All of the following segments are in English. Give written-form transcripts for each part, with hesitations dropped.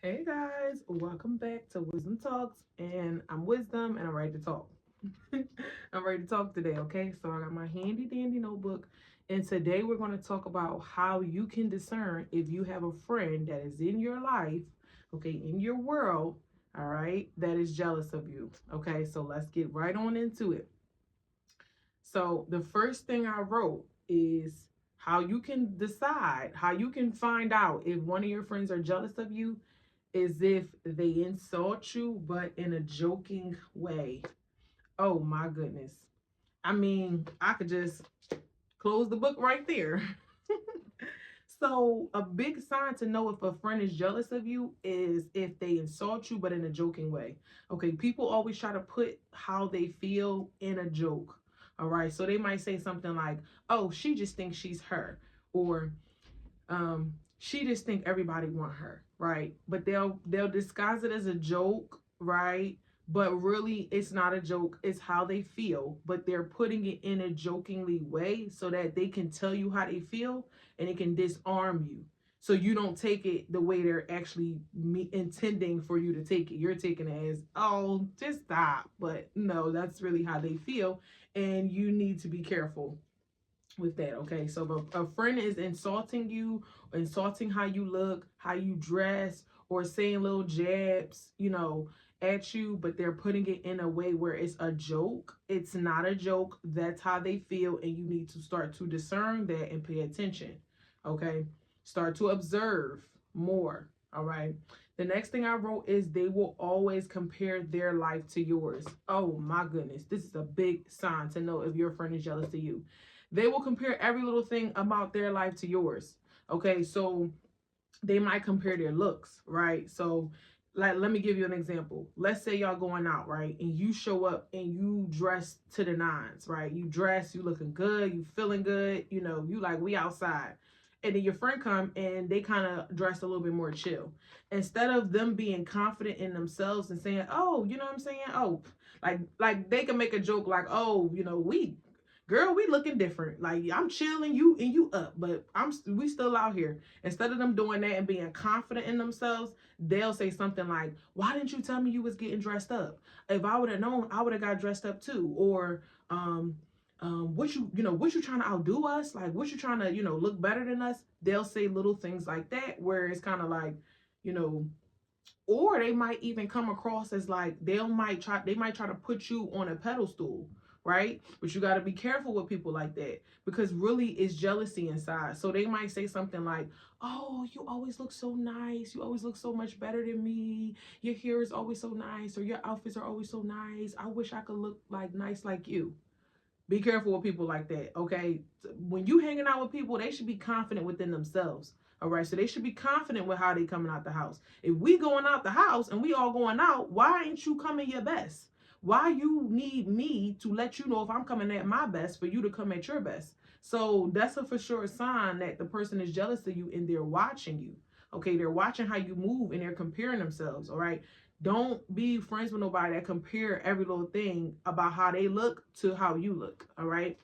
Hey guys, welcome back to Wisdom Talks, and I'm Wisdom, and I'm ready to talk. I'm ready to talk today, okay? So I got my handy dandy notebook, and today we're going to talk about how you can discern if you have a friend that is in your life, okay, in your world, all right, that is jealous of you, okay? So let's get right on into it. So the first thing I wrote is how you can decide, how you can find out if one of your friends are jealous of you is if they insult you, but in a joking way. Oh my goodness. I mean, I could just close the book right there. So, a big sign to know if a friend is jealous of you is if they insult you, but in a joking way. Okay, people always try to put how they feel in a joke. All right, so they might say something like, "Oh, she just thinks she's her," or she just think everybody want her, right? But they'll disguise it as a joke, right? But really it's not a joke, it's how they feel, but they're putting it in a jokingly way so that they can tell you how they feel and it can disarm you, so you don't take it the way they're actually intending for you to take it. You're taking it as, oh, just stop, but no, that's really how they feel, and you need to be careful with that. Okay, so if a friend is insulting you, insulting how you look, how you dress, or saying little jabs, at you, but they're putting it in a way where it's a joke, it's not a joke, that's how they feel, and you need to start to discern that and pay attention. Okay, start to observe more. All right, the next thing I wrote is they will always compare their life to yours. Oh my goodness, this is a big sign to know if your friend is jealous of you. They will compare every little thing about their life to yours. Okay, so they might compare their looks, right? So, like, let me give you an example. Let's say y'all going out, right? And you show up and you dress to the nines, right? You dress, you looking good, you feeling good, you like, we outside. And then your friend come and they kind of dress a little bit more chill. Instead of them being confident in themselves and saying, "Oh, you know what I'm saying? Oh, like they can make a joke like, "Oh, we girl, we looking different. Like, I'm chilling, you up, but we still out here." Instead of them doing that and being confident in themselves, they'll say something like, "Why didn't you tell me you was getting dressed up? If I would have known, I would have got dressed up too." Or, what you trying to outdo us? Like, what you trying to, look better than us? They'll say little things like that, where it's kind of like, you know, or they might even come across as like they might try to put you on a pedestal, right? But you got to be careful with people like that, because really it's jealousy inside. So they might say something like, "Oh, you always look so nice, you always look so much better than me, your hair is always so nice, or your outfits are always so nice, I wish I could look like nice like you." Be careful with people like that, okay? When you hanging out with people, they should be confident within themselves. All right, so they should be confident with how they coming out the house. If we going out the house and we all going out, why ain't you coming your best? Why you need me to let you know if I'm coming at my best for you to come at your best? So that's a for sure sign that the person is jealous of you and they're watching you. Okay, they're watching how you move and they're comparing themselves. All right, don't be friends with nobody that compare every little thing about how they look to how you look. All right.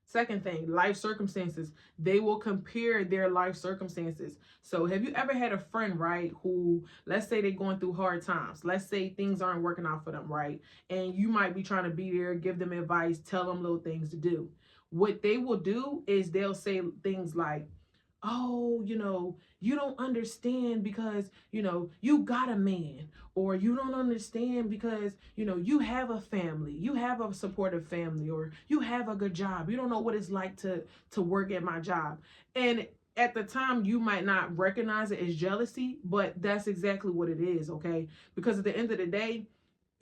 Second thing, life circumstances. They will compare their life circumstances. So, have you ever had a friend, right, who, let's say they're going through hard times? Let's say things aren't working out for them, right? And you might be trying to be there, give them advice, tell them little things to do. What they will do is they'll say things like, "Oh, you don't understand because, you got a man," or "you don't understand because, you have a family, you have a supportive family, or you have a good job. You don't know what it's like to work at my job." And at the time, you might not recognize it as jealousy, but that's exactly what it is, okay? Because at the end of the day,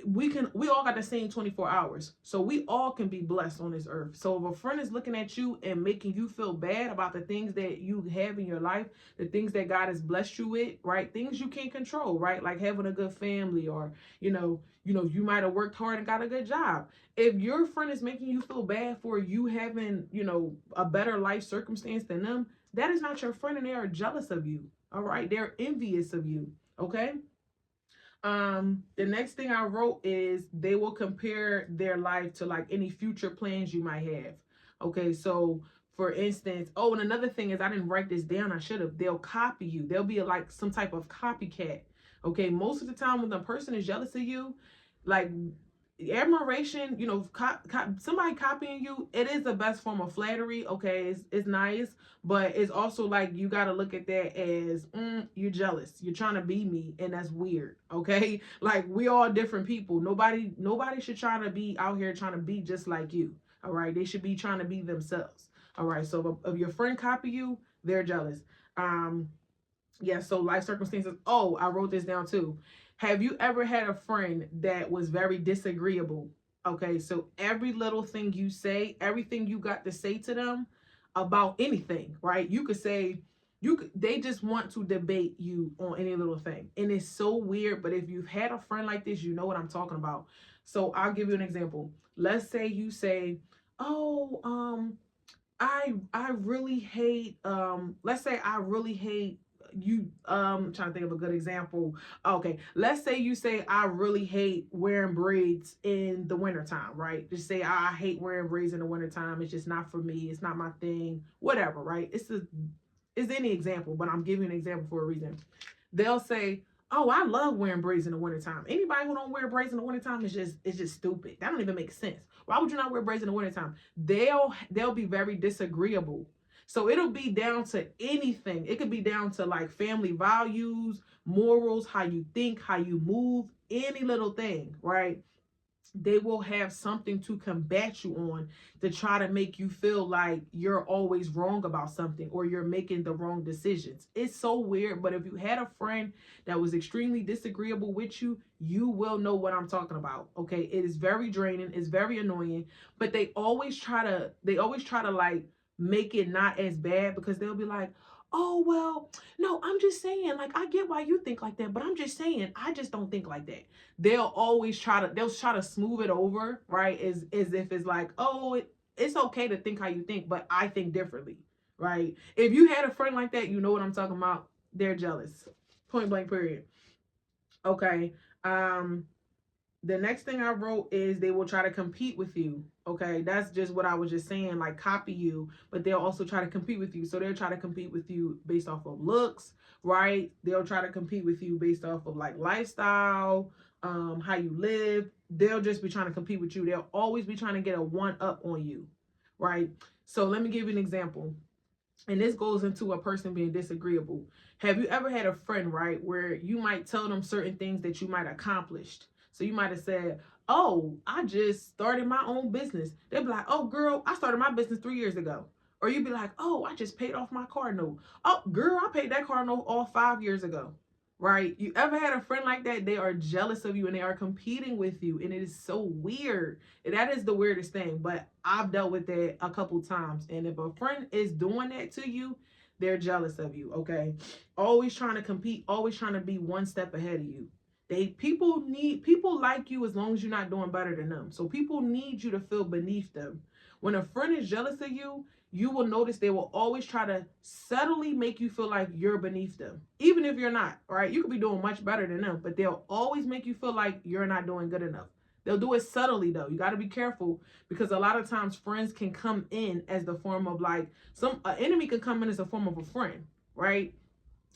we all got the same 24 hours, so we all can be blessed on this earth. So if a friend is looking at you and making you feel bad about the things that you have in your life, the things that God has blessed you with, right, things you can't control, right, like having a good family, or you might have worked hard and got a good job. If your friend is making you feel bad for you having a better life circumstance than them, that is not your friend, and they are jealous of you. All right, they're envious of you. Okay. The next thing I wrote is they will compare their life to like any future plans you might have. Okay, so For instance, oh, and another thing is, I didn't write this down, I should have. They'll copy you. They'll be like some type of copycat. Okay, most of the time when the person is jealous of you, like, admiration, somebody copying you, it is the best form of flattery. Okay, it's nice, but it's also like, you got to look at that as, you're jealous, you're trying to be me, and that's weird. Okay, like, we all different people. Nobody should try to be out here trying to be just like you. All right, they should be trying to be themselves. All right, so if your friend copy you, they're jealous. Yeah, so life circumstances. Oh, I wrote this down too. Have you ever had a friend that was very disagreeable? Okay, so every little thing you say, everything you got to say to them about anything, right? You could say, they just want to debate you on any little thing. And it's so weird, but if you've had a friend like this, you know what I'm talking about. So I'll give you an example. Let's say you say, "Oh, I really hate, let's say I really hate you." I'm trying to think of a good example. Okay, let's say you say, "I really hate wearing braids in the wintertime," right? Just say, "I hate wearing braids in the wintertime. It's just not for me. It's not my thing." Whatever, right? It's any example, but I'm giving an example for a reason. They'll say, "Oh, I love wearing braids in the wintertime. Anybody who don't wear braids in the wintertime is just stupid. That don't even make sense. Why would you not wear braids in the wintertime?" They'll be very disagreeable. So it'll be down to anything. It could be down to like family values, morals, how you think, how you move, any little thing, right? They will have something to combat you on, to try to make you feel like you're always wrong about something, or you're making the wrong decisions. It's so weird, but if you had a friend that was extremely disagreeable with you, you will know what I'm talking about. Okay, it is very draining, it's very annoying, but they always try to like make it not as bad, because they'll be like, "Oh, well, no, I'm just saying, like, I get why you think like that, but I'm just saying, I just don't think like that." They'll try to smooth it over, right? As if it's like, "Oh, it's okay to think how you think, but I think differently," right? If you had a friend like that, you know what I'm talking about. They're jealous. Point blank, period. Okay. The next thing I wrote is, they will try to compete with you. Okay, that's just what I was just saying, like, copy you, but they'll also try to compete with you. So they'll try to compete with you based off of looks, right? They'll try to compete with you based off of like lifestyle, how you live. They'll just be trying to compete with you. They'll always be trying to get a one up on you, right? So let me give you an example. And this goes into a person being disagreeable. Have you ever had a friend, right, where you might tell them certain things that you might have accomplished? So you might have said, "Oh, I just started my own business." They'll be like, "Oh, girl, I started my business 3 years ago." Or you'd be like, "Oh, I just paid off my car note." "Oh, girl, I paid that car note off 5 years ago." Right? You ever had a friend like that? They are jealous of you and they are competing with you. And it is so weird. And that is the weirdest thing. But I've dealt with that a couple times. And if a friend is doing that to you, they're jealous of you. Okay. Always trying to compete, always trying to be one step ahead of you. People like you as long as you're not doing better than them. So people need you to feel beneath them. When a friend is jealous of you, you will notice they will always try to subtly make you feel like you're beneath them, even if you're not, right? You could be doing much better than them, but they'll always make you feel like you're not doing good enough. They'll do it subtly though. You got to be careful, because a lot of times friends can come in as the form of like an enemy can come in as a form of a friend, right?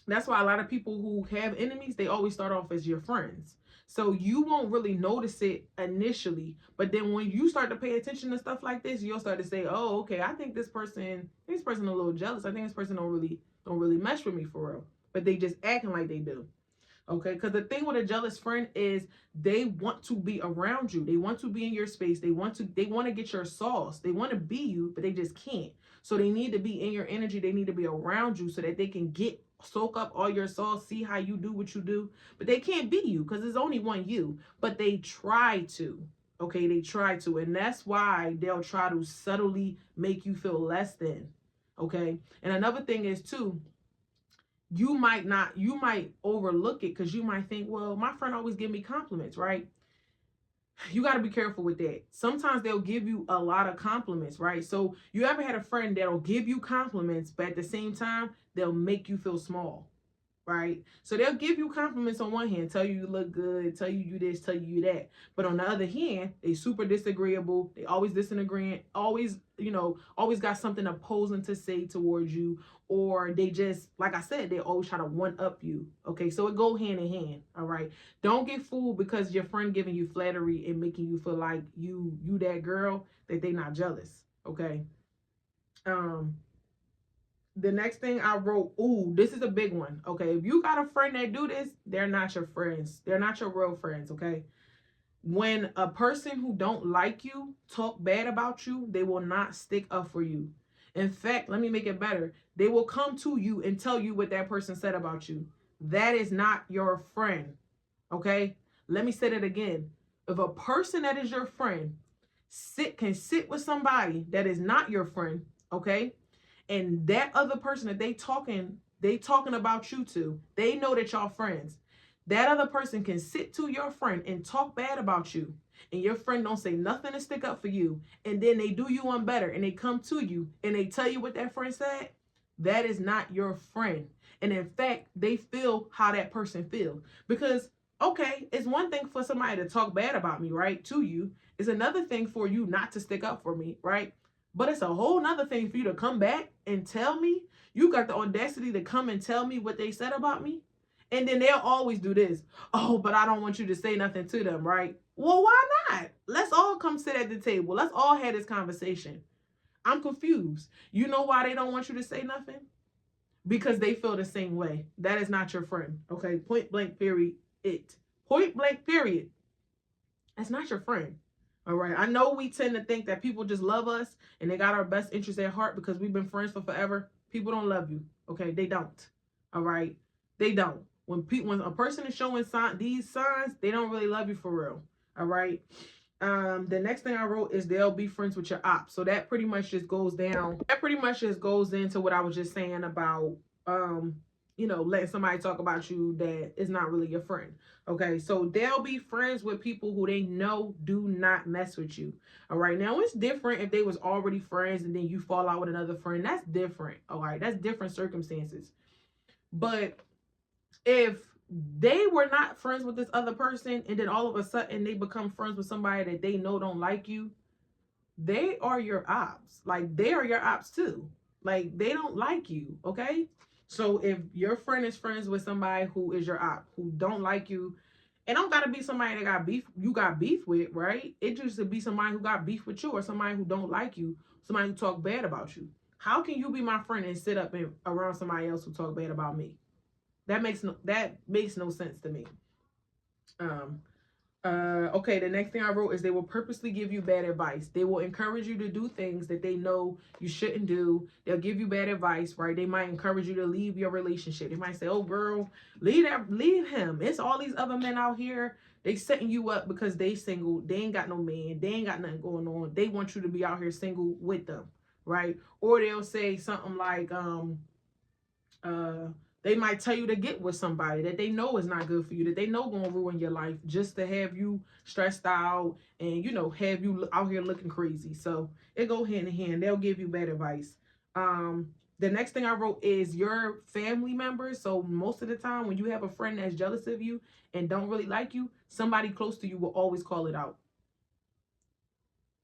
That's why a lot of people who have enemies, they always start off as your friends. So you won't really notice it initially, but then when you start to pay attention to stuff like this, you'll start to say, "Oh, okay, I think this person a little jealous. I think this person don't really mesh with me for real." But they just acting like they do. Okay, because the thing with a jealous friend is, they want to be around you. They want to be in your space. They want to get your sauce. They want to be you, but they just can't. So they need to be in your energy. They need to be around you so that they can soak up all your sauce, see how you do what you do. But they can't be you, because there's only one you. But they try to. Okay, they try to. And that's why they'll try to subtly make you feel less than. Okay. And another thing is too, you might overlook it, because you might think, "Well, my friend always give me compliments," right? You got to be careful with that. Sometimes they'll give you a lot of compliments, right? So you ever had a friend that'll give you compliments, but at the same time they'll make you feel small, right? So they'll give you compliments on one hand, tell you you look good, tell you this, tell you that. But on the other hand, they super disagreeable. They always disagreeing, always, always got something opposing to say towards you. Or they just, like I said, they always try to one up you. Okay, so it go hand in hand. All right. Don't get fooled because your friend giving you flattery and making you feel like you that girl, that they not jealous. Okay. The next thing I wrote, ooh, this is a big one. Okay, if you got a friend that do this, they're not your friends. They're not your real friends. Okay. When a person who don't like you talk bad about you, they will not stick up for you. In fact, let me make it better. They will come to you and tell you what that person said about you. That is not your friend. Okay. Let me say that again. If a person that is your friend can sit with somebody that is not your friend, okay, and that other person that they talking about you to, they know that y'all friends. That other person can sit to your friend and talk bad about you, and your friend don't say nothing to stick up for you, and then they do you one better and they come to you and they tell you what that friend said. That is not your friend. And in fact, they feel how that person feels. Because okay, it's one thing for somebody to talk bad about me, right, to you. It's another thing for you not to stick up for me, right? But it's a whole nother thing for you to come back and tell me. You got the audacity to come and tell me what they said about me. And then they'll always do this. Oh, but I don't want you to say nothing to them, right? Well, why not? Let's all come sit at the table. Let's all have this conversation. I'm confused. You know why they don't want you to say nothing? Because they feel the same way. That is not your friend. Okay. Point blank period. Point blank period. That's not your friend. All right. I know we tend to think that people just love us and they got our best interests at heart because we've been friends for forever. People don't love you. Okay. They don't. All right. They don't. When a person is showing these signs, they don't really love you for real. All right. The next thing I wrote is they'll be friends with your ops. So that pretty much just goes down. That pretty much just goes into what I was just saying about letting somebody talk about you that is not really your friend. Okay, so they'll be friends with people who they know do not mess with you. All right, now it's different if they was already friends and then you fall out with another friend. That's different. All right, that's different circumstances. But if they were not friends with this other person and then all of a sudden they become friends with somebody that they know don't like you, they are your ops. Like, they are your ops too. Like, they don't like you. Okay. So if your friend is friends with somebody who is your op, who don't like you, it don't gotta be somebody that got beef with, right? It just to be somebody who got beef with you or somebody who don't like you, somebody who talk bad about you. How can you be my friend and sit up and around somebody else who talk bad about me? That makes no sense to me. Okay, the next thing I wrote is they will purposely give you bad advice. They will encourage you to do things that they know you shouldn't do. They'll give you bad advice, right? They might encourage you to leave your relationship. They might say, "Oh, girl, leave him. It's all these other men out here. They setting you up because they single. They ain't got no man. They ain't got nothing going on. They want you to be out here single with them, right?" Or they'll say something like, they might tell you to get with somebody that they know is not good for you, that they know gonna ruin your life, just to have you stressed out and have you out here looking crazy. So it go hand in hand. They'll give you bad advice. The next thing I wrote is your family members. So most of the time when you have a friend that's jealous of you and don't really like you, somebody close to you will always call it out.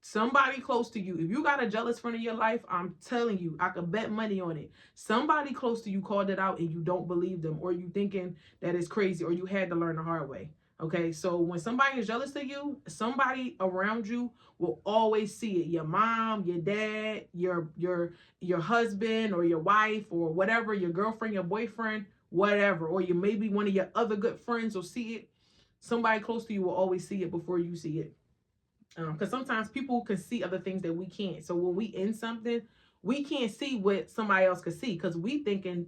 Somebody close to you. If you got a jealous friend in your life, I'm telling you, I could bet money on it. Somebody close to you called it out and you don't believe them, or you thinking that it's crazy, or you had to learn the hard way. Okay, so when somebody is jealous of you, somebody around you will always see it. Your mom, your dad, your husband or your wife or whatever, your girlfriend, your boyfriend, whatever, or you maybe one of your other good friends will see it. Somebody close to you will always see it before you see it. Because sometimes people can see other things that we can't. So when we in something, we can't see what somebody else could see because we thinking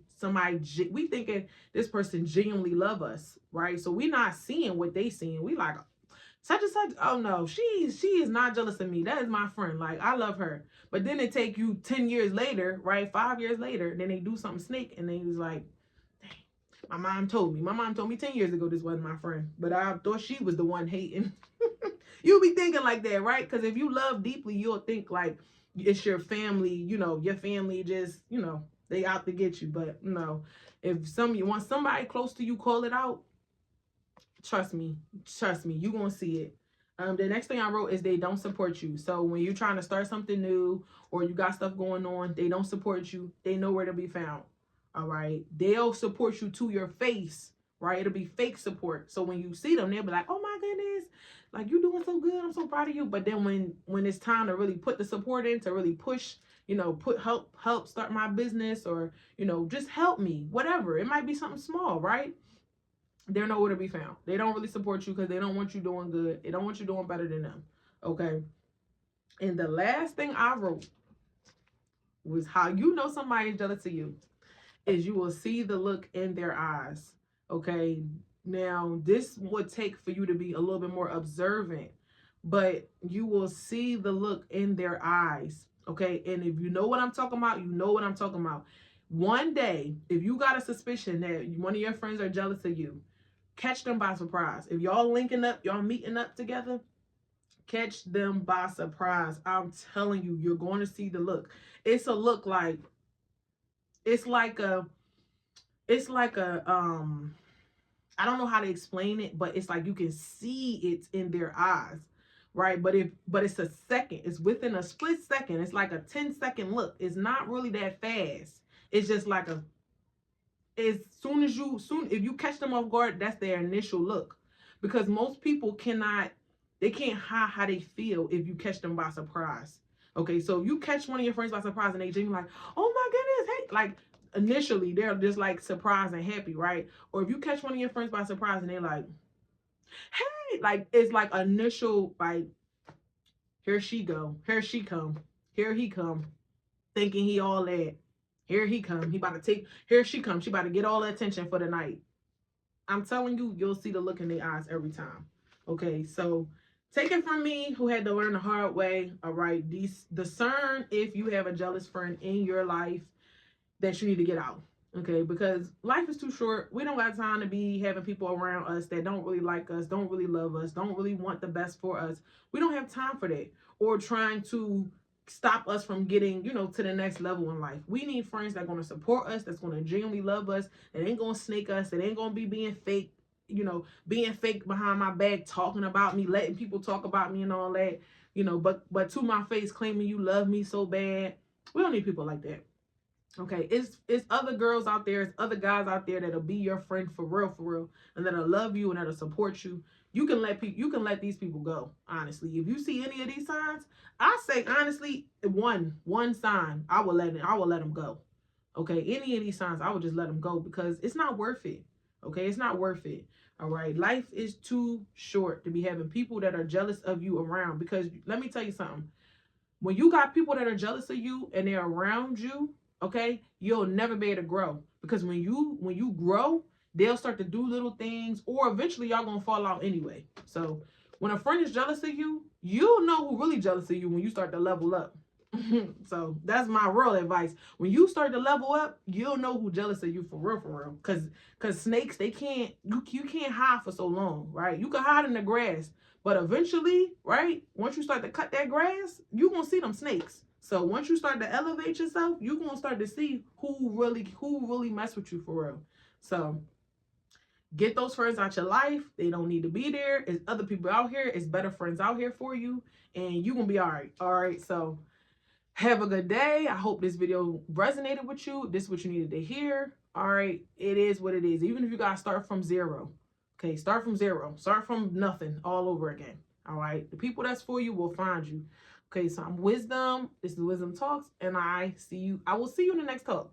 this person genuinely love us, right? So we not seeing what they seeing. We like such and such. Oh no, she is not jealous of me. That is my friend. Like, I love her. But then it take you 10 years later, right? 5 years later, then they do something snake, and they was like, dang, my mom told me 10 years ago this wasn't my friend, but I thought she was the one hating. You'll be thinking like that, right? Because if you love deeply, you'll think like it's your family, your family just, They out to get you. But no, if you want somebody close to you call it out, trust me, you gonna see it. The next thing I wrote is they don't support you. So when you're trying to start something new or you got stuff going on, they don't support you. They know where to be found. All right. They'll support you to your face, right? It'll be fake support. So when you see them, they'll be like, oh my goodness, like you doing so good. I'm so proud of you. But then when it's time to really put the support in, to really push, help start my business, or, just help me, whatever. It might be something small, right? They're nowhere to be found. They don't really support you because they don't want you doing good. They don't want you doing better than them. Okay. And the last thing I wrote was how you know somebody's jealous of you is you will see the look in their eyes. Okay. Now, this would take for you to be a little bit more observant, but you will see the look in their eyes. Okay. And if you know what I'm talking about, you know what I'm talking about. One day, if you got a suspicion that one of your friends are jealous of you, catch them by surprise. If y'all linking up, y'all meeting up together, catch them by surprise. I'm telling you, you're going to see the look. It's a look like, it's like a I don't know how to explain it, but it's like you can see it in their eyes, right? But it's a second. It's within a split second. It's like a 10-second look. It's not really that fast. It's just like if you catch them off guard, that's their initial look. Because most people can't hide how they feel if you catch them by surprise. Okay, so if you catch one of your friends by surprise and they genuinely like, oh my goodness, hey, like initially they're just like surprised and happy, right? Or if you catch one of your friends by surprise and they're like, hey, like it's like initial, like, here she go, here she come, here he come, thinking he all that. Here he come. He about to here she comes. She about to get all the attention for the night. I'm telling you, you'll see the look in their eyes every time. Okay, so take it from me, who had to learn the hard way. All right, discern if you have a jealous friend in your life that you need to get out. Okay, because life is too short. We don't got time to be having people around us that don't really like us, don't really love us, don't really want the best for us. We don't have time for that. Or trying to stop us from getting, to the next level in life. We need friends that are going to support us, that's going to genuinely love us, that ain't going to snake us, that ain't going to be being fake, being fake behind my back, talking about me, letting people talk about me and all that, but to my face claiming you love me so bad. We don't need people like that. Okay, it's other girls out there, it's other guys out there that'll be your friend for real, and that'll love you and that'll support you. You can let these people go. Honestly, if you see any of these signs, I say honestly, one sign, I will let them go. Okay, any of these signs, I would just let them go because it's not worth it. Okay, it's not worth it. All right, life is too short to be having people that are jealous of you around. Because let me tell you something, when you got people that are jealous of you and they're around you, okay, you'll never be able to grow. Because when you grow, they'll start to do little things, or eventually y'all gonna fall out anyway. So when a friend is jealous of you, you'll know who really jealous of you when you start to level up. So that's my real advice. When you start to level up, you'll know who jealous of you for real. Cause snakes, you can't hide for so long, right? You can hide in the grass, but eventually, right, once you start to cut that grass, you're gonna see them snakes. So once you start to elevate yourself, you're gonna start to see who really mess with you for real. So get those friends out your life. They don't need to be there. It's other people out here. It's better friends out here for you, and you're gonna be all right. All right. So have a good day. I hope this video resonated with you. This is what you needed to hear. All right. It is what it is. Even if you gotta start from zero. Okay, start from zero. Start from nothing all over again. All right. The people that's for you will find you. Okay, so I'm Wisdom. This is Wisdom Talks, and I will see you in the next talk.